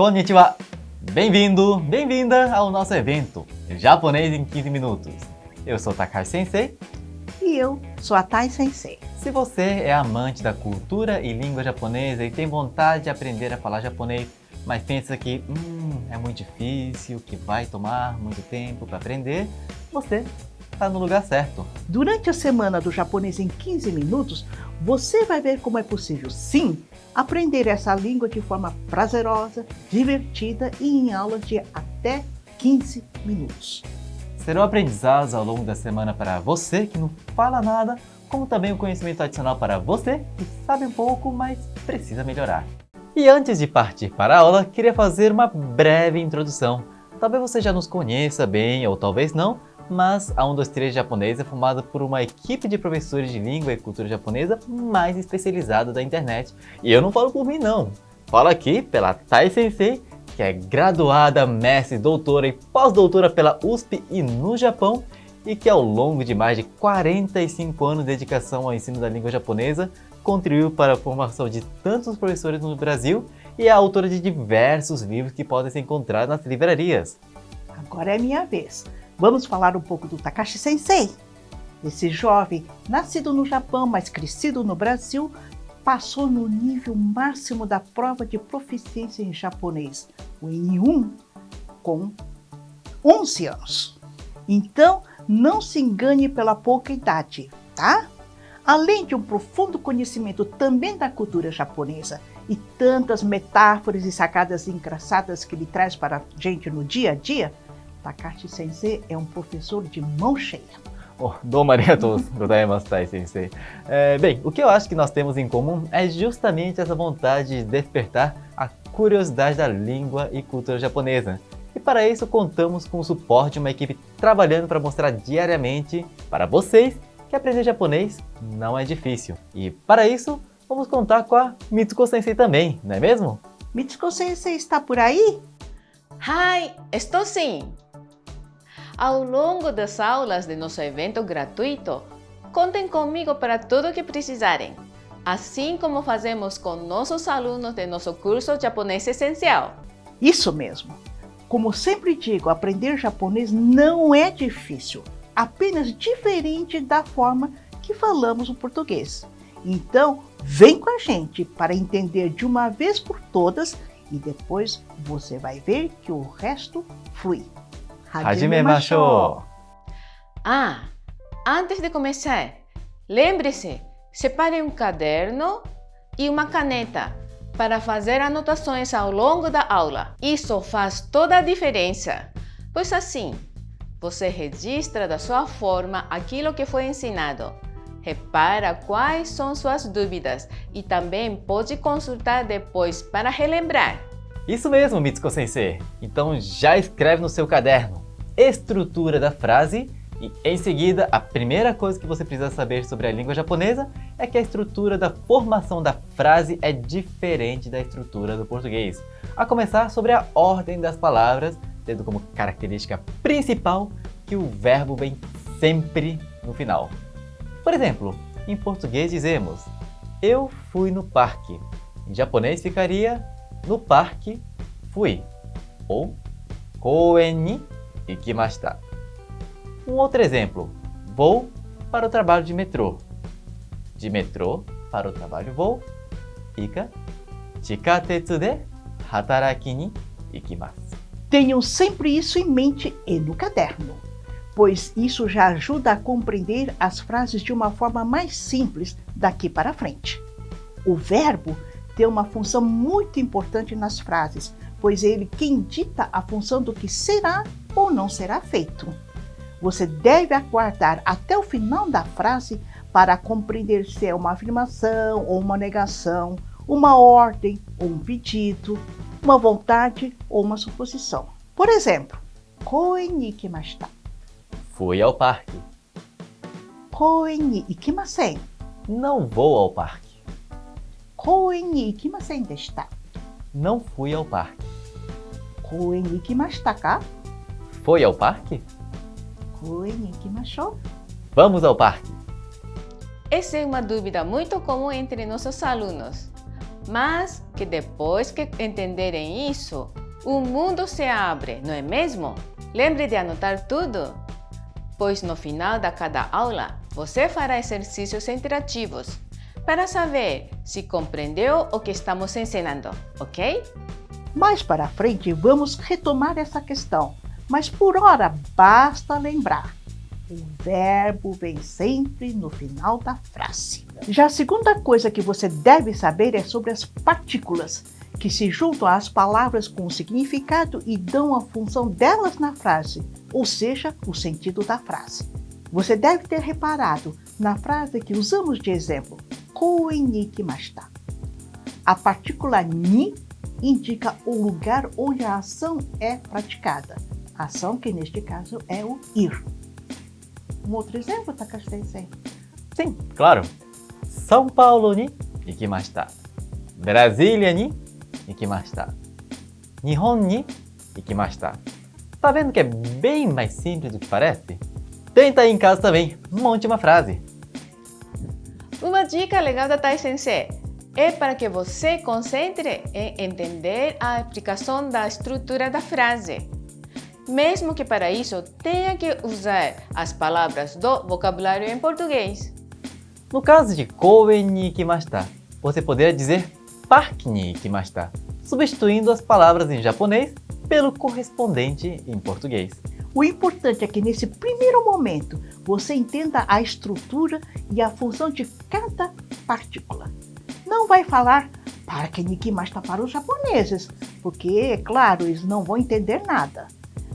Konnichiwa! Bem-vindo, bem-vinda ao nosso evento Japonês em 15 Minutos. Eu sou Takashi Sensei. E eu sou a Tai Sensei. Se você é amante da cultura e língua japonesa e tem vontade de aprender a falar japonês, mas pensa que é muito difícil, que vai tomar muito tempo para aprender, você está no lugar certo. Durante a semana do Japonês em 15 minutos, você vai ver como é possível, sim, aprender essa língua de forma prazerosa, divertida e em aulas de até 15 minutos. Serão aprendizados ao longo da semana para você que não fala nada, como também um conhecimento adicional para você que sabe um pouco, mas precisa melhorar. E antes de partir para a aula, queria fazer uma breve introdução. Talvez você já nos conheça bem, ou talvez não, mas a 123 Japonês é formada por uma equipe de professores de língua e cultura japonesa mais especializada da internet. E eu não falo por mim não, falo aqui pela Tai Sensei, que é graduada, mestre, doutora e pós-doutora pela USP e no Japão, e que ao longo de mais de 45 anos de dedicação ao ensino da língua japonesa, contribuiu para a formação de tantos professores no Brasil e é autora de diversos livros que podem ser encontrados nas livrarias. Agora é minha vez. Vamos falar um pouco do Takashi Sensei. Esse jovem, nascido no Japão, mas crescido no Brasil, passou no nível máximo da prova de proficiência em japonês, o N1, com 11 anos. Então, não se engane pela pouca idade, tá? Além de um profundo conhecimento também da cultura japonesa e tantas metáforas e sacadas engraçadas que ele traz para a gente no dia a dia, Takashi Sensei é um professor de mão cheia. Domo arigatou gozaimasu, Tai Sensei. Bem, o que eu acho que nós temos em comum é justamente essa vontade de despertar a curiosidade da língua e cultura japonesa. E para isso contamos com o suporte de uma equipe trabalhando para mostrar diariamente para vocês que aprender japonês não é difícil. E para isso, vamos contar com a Mitsuko Sensei também, não é mesmo? Mitsuko Sensei está por aí? Hi, estou sim! Ao longo das aulas de nosso evento gratuito, contem comigo para tudo o que precisarem, assim como fazemos com nossos alunos de nosso curso Japonês Essencial. Isso mesmo! Como sempre digo, aprender japonês não é difícil, apenas diferente da forma que falamos o português. Então, vem com a gente para entender de uma vez por todas e depois você vai ver que o resto flui. Hajimemashou! Antes de começar, lembre-se, separe um caderno e uma caneta para fazer anotações ao longo da aula. Isso faz toda a diferença, pois assim, você registra da sua forma aquilo que foi ensinado, repara quais são suas dúvidas e também pode consultar depois para relembrar. Isso mesmo, Mitsuko Sensei! Então já escreve no seu caderno estrutura da frase e em seguida a primeira coisa que você precisa saber sobre a língua japonesa é que a estrutura da formação da frase é diferente da estrutura do português. A começar sobre a ordem das palavras, tendo como característica principal que o verbo vem sempre no final. Por exemplo, em português dizemos eu fui no parque. Em japonês ficaria no parque fui ou koen ni ikimashita. Um outro exemplo, vou para o trabalho de metrô. De metrô para o trabalho vou, fica chikatetsu de hataraki ni ikimasu. Tenham sempre isso em mente e no caderno, pois isso já ajuda a compreender as frases de uma forma mais simples daqui para frente. O verbo tem uma função muito importante nas frases, pois é ele quem dita a função do que será ou não será feito. Você deve aguardar até o final da frase para compreender se é uma afirmação ou uma negação, uma ordem ou um pedido, uma vontade ou uma suposição. Por exemplo, koen ni ikimashita. Fui ao parque. Koen ni ikimasen. Não vou ao parque. Koen ni ikimasen deshita. Não fui ao parque. Koen ni ikimashita ka? Foi ao parque? Koen ni ikimashou. Vamos ao parque. Essa é uma dúvida muito comum entre nossos alunos. Mas que depois que entenderem isso, o mundo se abre, não é mesmo? Lembre de anotar tudo, pois no final de cada aula você fará exercícios interativos para saber se compreendeu o que estamos ensinando, ok? Mais para frente, vamos retomar essa questão, mas por hora basta lembrar: o verbo vem sempre no final da frase. Já a segunda coisa que você deve saber é sobre as partículas, que se juntam às palavras com significado e dão a função delas na frase, ou seja, o sentido da frase. Você deve ter reparado na frase que usamos de exemplo, koen ni ikimashita. A partícula ni indica o lugar onde a ação é praticada. A ação que neste caso é o ir. Um outro exemplo, Takashi-sensei? Sim, claro. São Paulo ni ikimashita. Brasília ni ikimashita. Nihon ni ikimashita. Tá vendo que é bem mais simples do que parece? Tenta aí em casa também. Monte uma frase. Uma dica legal da Tai Sensei é para que você concentre em entender a aplicação da estrutura da frase. Mesmo que para isso tenha que usar as palavras do vocabulário em português. No caso de koen ni ikimashita, você poderia dizer parque ni ikimashita, substituindo as palavras em japonês pelo correspondente em português. O importante é que nesse primeiro momento você entenda a estrutura e a função de cada partícula. Não vai falar parque ni ikimashita para os japoneses, porque, é claro, eles não vão entender nada.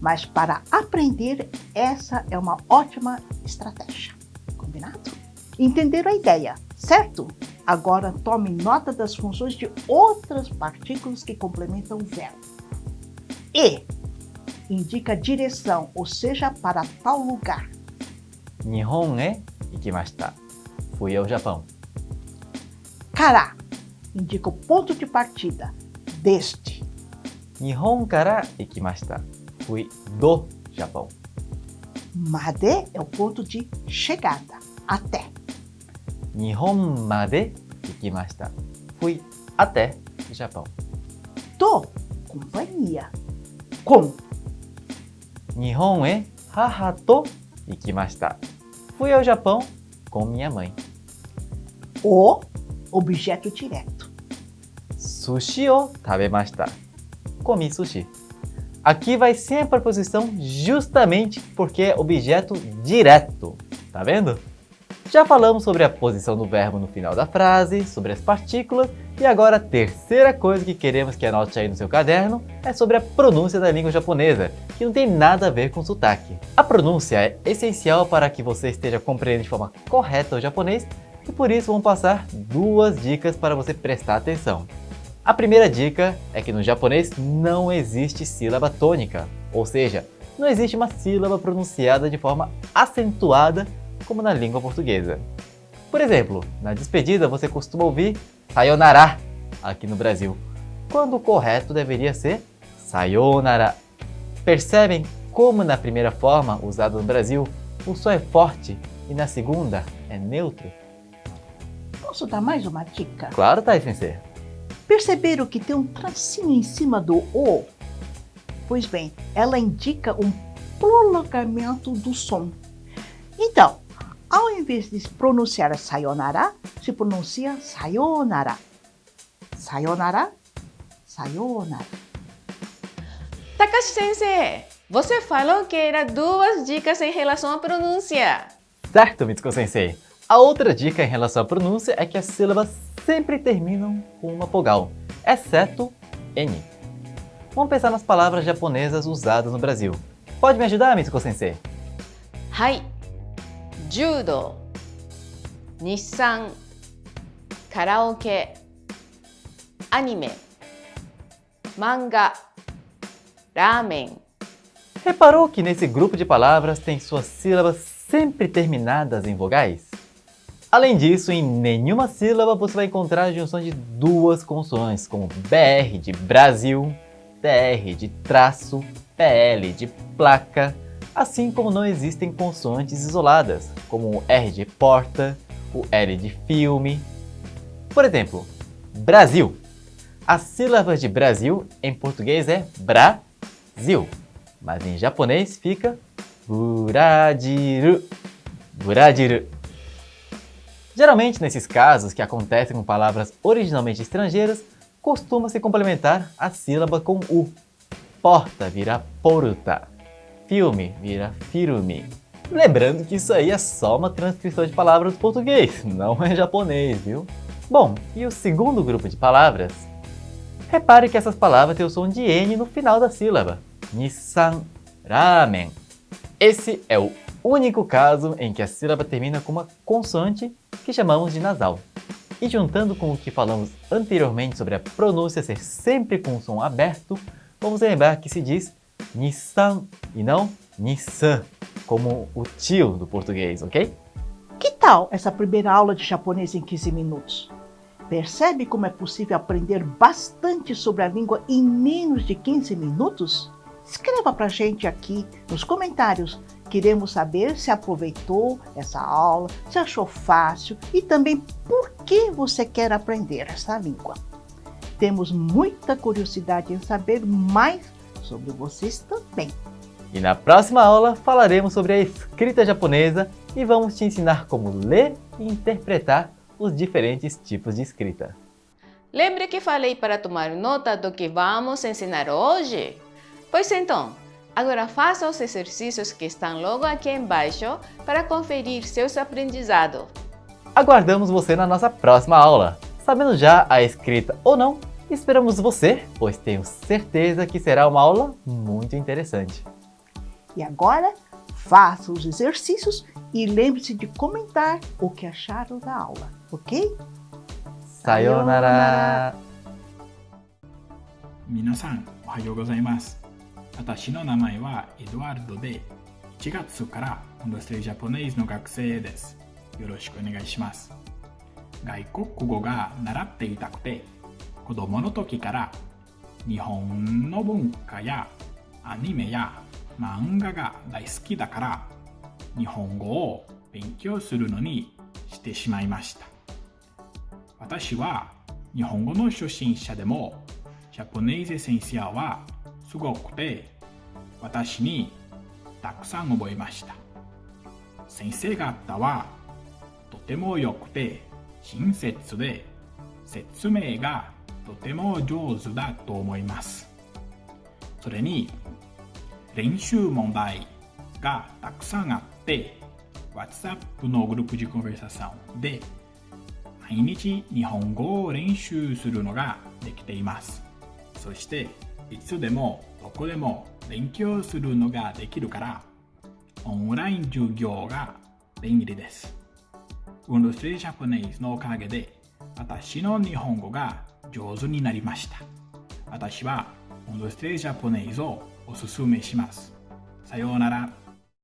Mas para aprender, essa é uma ótima estratégia. Combinado? Entenderam a ideia, certo? Agora tome nota das funções de outras partículas que complementam o verbo. E indica direção, ou seja, para tal lugar. Nihon e ikimashita. Fui ao Japão. Kara indica o ponto de partida, deste. Nihon kara ikimashita. Fui do Japão. Made é o ponto de chegada, até. Nihon made ikimashita. Fui até o Japão. Do, companhia, com. Nihon e haha to ikimashita. Fui ao Japão com minha mãe. O, objeto direto. Sushi o tabemashita. Comi sushi. Aqui vai sem a preposição justamente porque é objeto direto. Tá vendo? Já falamos sobre a posição do verbo no final da frase, sobre as partículas, e agora a terceira coisa que queremos que anote aí no seu caderno é sobre a pronúncia da língua japonesa, que não tem nada a ver com sotaque. A pronúncia é essencial para que você esteja compreendendo de forma correta o japonês, e por isso vamos passar duas dicas para você prestar atenção. A primeira dica é que no japonês não existe sílaba tônica, ou seja, não existe uma sílaba pronunciada de forma acentuada como na língua portuguesa. Por exemplo, na despedida você costuma ouvir sayonara aqui no Brasil, quando o correto deveria ser sayonara. Percebem como na primeira forma usada no Brasil o som é forte e na segunda é neutro? Posso dar mais uma dica? Claro, Tai Sensei. Perceberam que tem um tracinho em cima do O? Pois bem, ela indica um prolongamento do som. Então, ao invés de pronunciar sayonara, se pronuncia sayonara. Sayonara, sayonara. Takashi-sensei, você falou que eram duas dicas em relação à pronúncia. Certo, Mitsuko-sensei. A outra dica em relação à pronúncia é que as sílabas sempre terminam com uma vogal, exceto N. Vamos pensar nas palavras japonesas usadas no Brasil. Pode me ajudar, Mitsuko-sensei? Hai. Judo, Nissan, karaoke, anime, manga, ramen. Reparou que nesse grupo de palavras tem suas sílabas sempre terminadas em vogais? Além disso, em nenhuma sílaba você vai encontrar a junção de duas consoantes, como BR de Brasil, TR de traço, PL de placa, assim como não existem consoantes isoladas, como o R de porta, o L de filme. Por exemplo, Brasil. A sílaba de Brasil em português é Brasil, mas em japonês fica Burajiru. Burajiru. Geralmente, nesses casos que acontecem com palavras originalmente estrangeiras, costuma-se complementar a sílaba com U. Porta vira porta. Filme vira filme. Lembrando que isso aí é só uma transcrição de palavras do português, não é japonês, viu? Bom, e o segundo grupo de palavras? Repare que essas palavras têm o som de N no final da sílaba. Nissan, ramen. Esse é o único caso em que a sílaba termina com uma consoante que chamamos de nasal. E juntando com o que falamos anteriormente sobre a pronúncia ser sempre com o som aberto, vamos lembrar que se diz Nissan e não Nissan, como o tio do português, ok? Que tal essa primeira aula de japonês em 15 minutos? Percebe como é possível aprender bastante sobre a língua em menos de 15 minutos? Escreva pra gente aqui nos comentários. Queremos saber se aproveitou essa aula, se achou fácil e também por que você quer aprender essa língua. Temos muita curiosidade em saber mais sobre vocês também. E na próxima aula falaremos sobre a escrita japonesa e vamos te ensinar como ler e interpretar os diferentes tipos de escrita. Lembre que falei para tomar nota do que vamos ensinar hoje? Pois então, agora faça os exercícios que estão logo aqui embaixo para conferir seus aprendizados. Aguardamos você na nossa próxima aula. Sabendo já a escrita ou não, esperamos você, pois tenho certeza que será uma aula muito interessante. E agora, faça os exercícios e lembre-se de comentar o que acharam da aula, ok? Sayonara! 皆さん、おはようございます。私の名前はエドワルドで、1月からオンドステイジャポネイズの学生です。よろしくお願いします。外国語が習っていたくて、子供の時から日本の文化やアニメや漫画が大好きだから、日本語を勉強するのにしてしまいました。私は日本語の初心者でも、ジャポネーゼ先生はすごくて、私にたくさん覚えました。先生方はとても良くて親切で、説明がとても上手だと思います。それに練習問題がたくさんあって、WhatsApp のグループde conversaçãoで毎日日本語を練習するのができています。そしていつでもどこでも勉強するのができるから、オンライン授業が便利です。ウンドストレイジャポネイズのおかげで私の日本語が上手になりました。私はウンドストレイジャポネイズをおすすめします。さようなら。